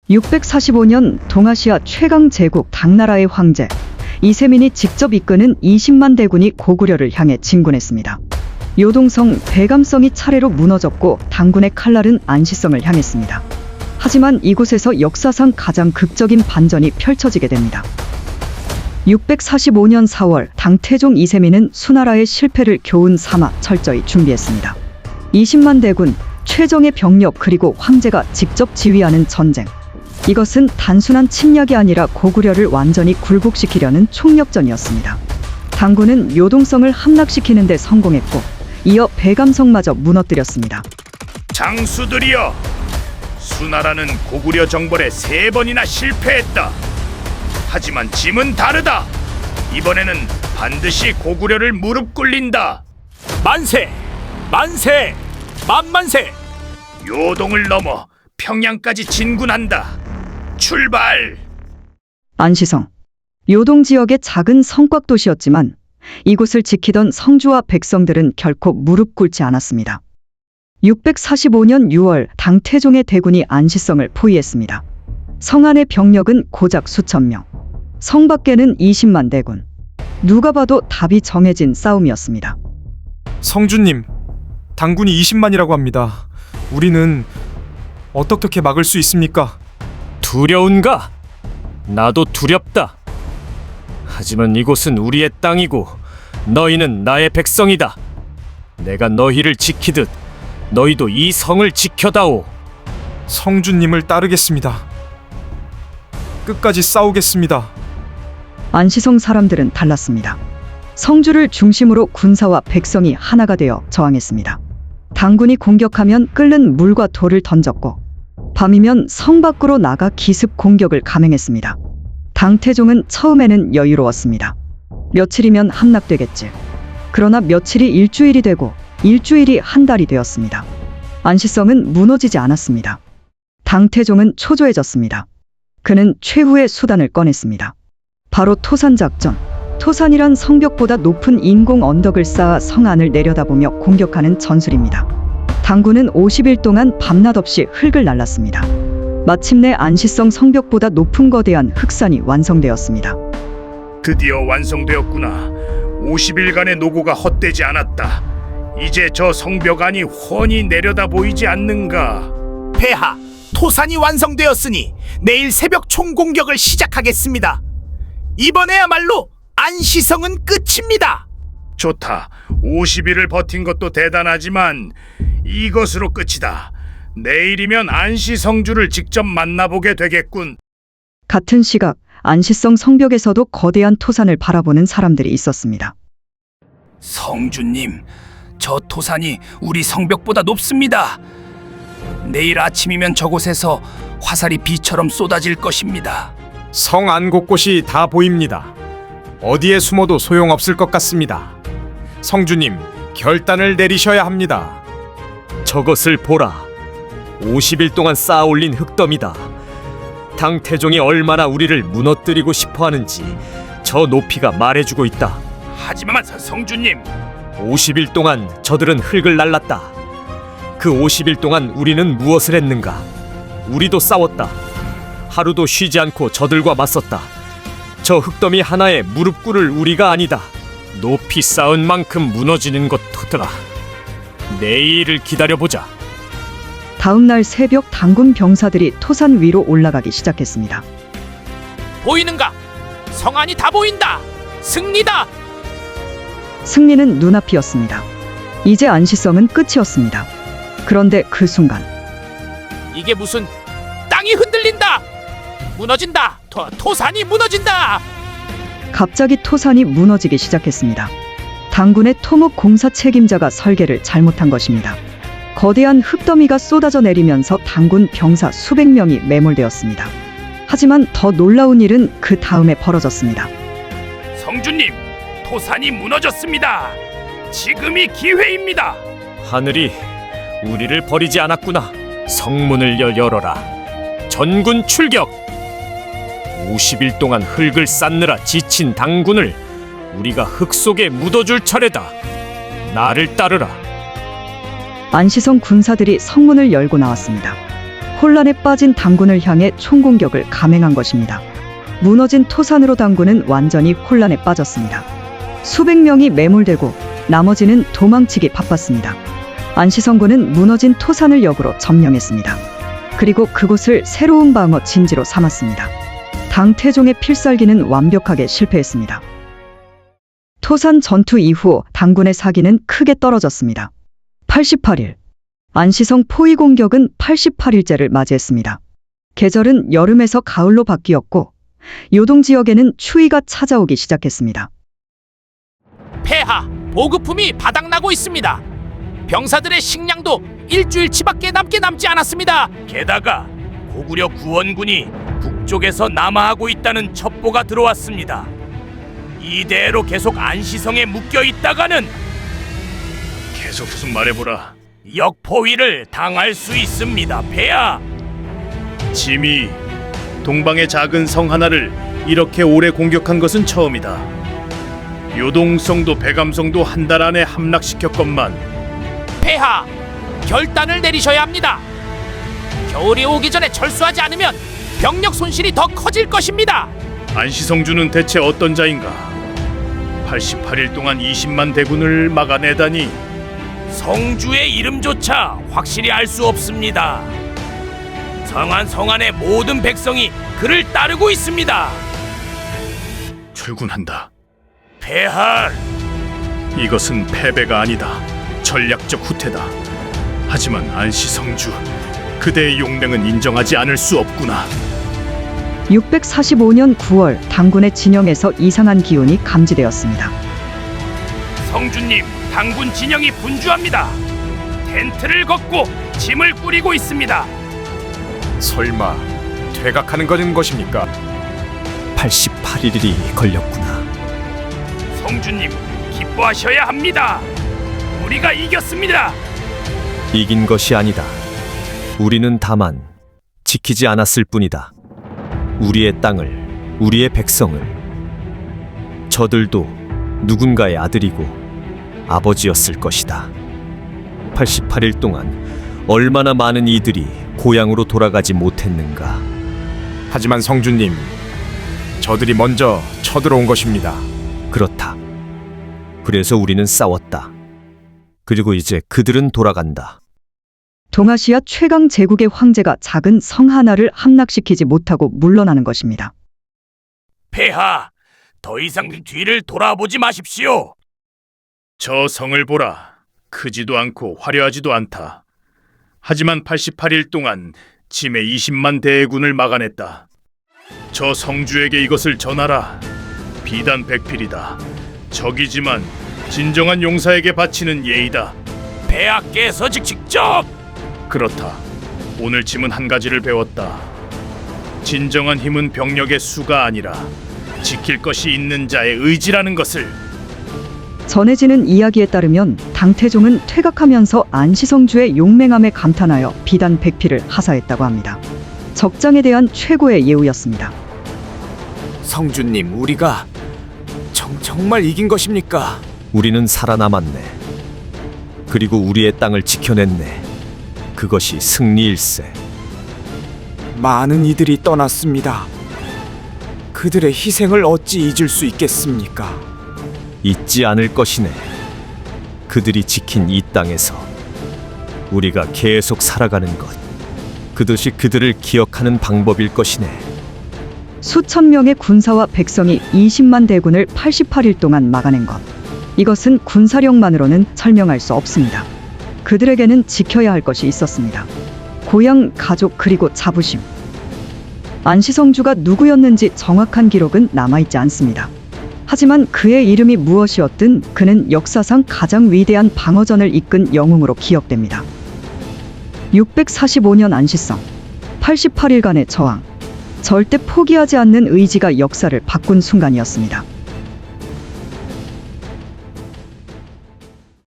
645년 동아시아 최강 제국 당나라의 황제 이세민이 직접 이끄는 20만 대군이 고구려를 향해 진군했습니다. 요동성, 백암성이 차례로 무너졌고 당군의 칼날은 안시성을 향했습니다. 하지만 이곳에서 역사상 가장 극적인 반전이 펼쳐지게 됩니다. 645년 4월 당태종 이세민은 수나라의 실패를 교훈 삼아 철저히 준비했습니다. 20만 대군, 최정예 병력 그리고 황제가 직접 지휘하는 전쟁. 이것은 단순한 침략이 아니라 고구려를 완전히 굴복시키려는 총력전이었습니다. 당군은 요동성을 함락시키는 데 성공했고 이어 백암성마저 무너뜨렸습니다. 장수들이여! 수나라는 고구려 정벌에 3번이나 실패했다. 하지만 짐은 다르다. 이번에는 반드시 고구려를 무릎 꿇린다. 만세! 만세! 만만세! 요동을 넘어 평양까지 진군한다. 출발! 안시성. 요동 지역의 작은 성곽 도시였지만 이곳을 지키던 성주와 백성들은 결코 무릎 꿇지 않았습니다. 645년 6월 당태종의 대군이 안시성을 포위했습니다. 성 안의 병력은 고작 수천 명, 성 밖에는 20만 대군. 누가 봐도 답이 정해진 싸움이었습니다. 성주님, 당군이 20만이라고 합니다. 우리는 어떻게 막을 수 있습니까? 두려운가? 나도 두렵다. 하지만 이곳은 우리의 땅이고 너희는 나의 백성이다. 내가 너희를 지키듯 너희도 이 성을 지켜다오. 성주님을 따르겠습니다. 끝까지 싸우겠습니다. 안시성 사람들은 달랐습니다. 성주를 중심으로 군사와 백성이 하나가 되어 저항했습니다. 당군이 공격하면 끓는 물과 돌을 던졌고 밤이면 성 밖으로 나가 기습 공격을 감행했습니다. 당태종은 처음에는 여유로웠습니다. 며칠이면 함락되겠지. 그러나 며칠이 일주일이 되고 일주일이 한 달이 되었습니다. 안시성은 무너지지 않았습니다. 당태종은 초조해졌습니다. 그는 최후의 수단을 꺼냈습니다. 바로 토산작전. 토산이란 성벽보다 높은 인공 언덕을 쌓아 성 안을 내려다보며 공격하는 전술입니다. 당군은 50일 동안 밤낮 없이 흙을 날랐습니다. 마침내 안시성 성벽보다 높은 거대한 흑산이 완성되었습니다. 드디어 완성되었구나. 50일간의 노고가 헛되지 않았다. 이제 저 성벽 안이 훤히 내려다 보이지 않는가? 폐하, 토산이 완성되었으니 내일 새벽 총공격을 시작하겠습니다. 이번에야말로 안시성은 끝입니다. 좋다. 50일을 버틴 것도 대단하지만 이것으로 끝이다. 내일이면 안시성주를 직접 만나보게 되겠군. 같은 시각 안시성 성벽에서도 거대한 토산을 바라보는 사람들이 있었습니다. 성주님, 저 토산이 우리 성벽보다 높습니다. 내일 아침이면 저곳에서 화살이 비처럼 쏟아질 것입니다. 성 안 곳곳이 다 보입니다. 어디에 숨어도 소용없을 것 같습니다. 성주님, 결단을 내리셔야 합니다. 저것을 보라. 50일 동안 쌓아 올린 흙더미다. 당태종이 얼마나 우리를 무너뜨리고 싶어 하는지 저 높이가 말해주고 있다. 하지만 성주님, 50일 동안 저들은 흙을 날랐다. 그 50일 동안 우리는 무엇을 했는가? 우리도 싸웠다. 하루도 쉬지 않고 저들과 맞섰다. 저 흙더미 하나에 무릎 꿇을 우리가 아니다. 높이 쌓은 만큼 무너지는 것도더라. 내일을 기다려보자. 다음 날 새벽 당군 병사들이 토산 위로 올라가기 시작했습니다. 보이는가? 성안이 다 보인다. 승리다. 승리는 눈앞이었습니다. 이제 안시성은 끝이었습니다. 그런데 그 순간 이게 무슨 땅이 흔들린다. 무너진다. 토산이 무너진다. 갑자기 토산이 무너지기 시작했습니다. 당군의 토목 공사 책임자가 설계를 잘못한 것입니다. 거대한 흙더미가 쏟아져 내리면서 당군 병사 수백 명이 매몰되었습니다. 하지만 더 놀라운 일은 그 다음에 벌어졌습니다. 성주님, 토산이 무너졌습니다. 지금이 기회입니다. 하늘이 우리를 버리지 않았구나. 성문을 열어라. 전군 출격! 50일 동안 흙을 쌓느라 지친 당군을 우리가 흙 속에 묻어줄 차례다. 나를 따르라. 안시성 군사들이 성문을 열고 나왔습니다. 혼란에 빠진 당군을 향해 총공격을 감행한 것입니다. 무너진 토산으로 당군은 완전히 혼란에 빠졌습니다. 수백 명이 매몰되고 나머지는 도망치기 바빴습니다. 안시성군은 무너진 토산을 역으로 점령했습니다. 그리고 그곳을 새로운 방어 진지로 삼았습니다. 당태종의 필살기는 완벽하게 실패했습니다. 토산 전투 이후 당군의 사기는 크게 떨어졌습니다. 88일. 안시성 포위 공격은 88일째를 맞이했습니다. 계절은 여름에서 가을로 바뀌었고 요동 지역에는 추위가 찾아오기 시작했습니다. 폐하, 보급품이 바닥나고 있습니다. 병사들의 식량도 일주일치밖에 남지 않았습니다. 게다가 고구려 구원군이 북쪽에서 남하하고 있다는 첩보가 들어왔습니다. 이대로 계속 안시성에 묶여 있다가는 계속 무슨 말해보라. 역포위를 당할 수 있습니다, 폐하. 짐이 동방의 작은 성 하나를 이렇게 오래 공격한 것은 처음이다. 요동성도 백암성도 한 달 안에 함락시켰건만 폐하, 결단을 내리셔야 합니다. 겨울이 오기 전에 철수하지 않으면 병력 손실이 더 커질 것입니다. 안시성주는 대체 어떤 자인가? 88일 동안 20만 대군을 막아내다니. 성주의 이름조차 확실히 알 수 없습니다. 성 안의 모든 백성이 그를 따르고 있습니다. 출군한다. 폐하, 이것은 패배가 아니다. 전략적 후퇴다. 하지만 안시성주, 그대의 용맹은 인정하지 않을 수 없구나. 645년 9월 당군의 진영에서 이상한 기운이 감지되었습니다. 성주님, 당군 진영이 분주합니다. 텐트를 걷고 짐을 꾸리고 있습니다. 설마 퇴각하는 것인 것입니까? 88일이 걸렸구나. 성주님, 기뻐하셔야 합니다. 우리가 이겼습니다. 이긴 것이 아니다. 우리는 다만 지키지 않았을 뿐이다. 우리의 땅을, 우리의 백성을. 저들도 누군가의 아들이고 아버지였을 것이다. 88일 동안 얼마나 많은 이들이 고향으로 돌아가지 못했는가. 하지만 성주님, 저들이 먼저 쳐들어온 것입니다. 그렇다. 그래서 우리는 싸웠다. 그리고 이제 그들은 돌아간다. 동아시아 최강 제국의 황제가 작은 성 하나를 함락시키지 못하고 물러나는 것입니다. 폐하, 더 이상 뒤를 돌아보지 마십시오. 저 성을 보라. 크지도 않고 화려하지도 않다. 하지만 88일 동안 짐의 20만 대군을 막아냈다. 저 성주에게 이것을 전하라. 비단 백필이다. 적이지만 진정한 용사에게 바치는 예의다. 폐하께서 직접 그렇다. 오늘 짐은 한 가지를 배웠다. 진정한 힘은 병력의 수가 아니라 지킬 것이 있는 자의 의지라는 것을. 전해지는 이야기에 따르면 당태종은 퇴각하면서 안시성주의 용맹함에 감탄하여 비단 백필을 하사했다고 합니다. 적장에 대한 최고의 예우였습니다. 성주님, 우리가 정말 이긴 것입니까? 우리는 살아남았네. 그리고 우리의 땅을 지켜냈네. 그것이 승리일세. 많은 이들이 떠났습니다. 그들의 희생을 어찌 잊을 수 있겠습니까? 잊지 않을 것이네. 그들이 지킨 이 땅에서 우리가 계속 살아가는 것. 그것이 그들을 기억하는 방법일 것이네. 수천 명의 군사와 백성이 20만 대군을 88일 동안 막아낸 것. 이것은 군사력만으로는 설명할 수 없습니다. 그들에게는 지켜야 할 것이 있었습니다. 고향, 가족, 그리고 자부심. 안시성주가 누구였는지 정확한 기록은 남아있지 않습니다. 하지만 그의 이름이 무엇이었든 그는 역사상 가장 위대한 방어전을 이끈 영웅으로 기억됩니다. 645년 안시성, 88일간의 저항. 절대 포기하지 않는 의지가 역사를 바꾼 순간이었습니다.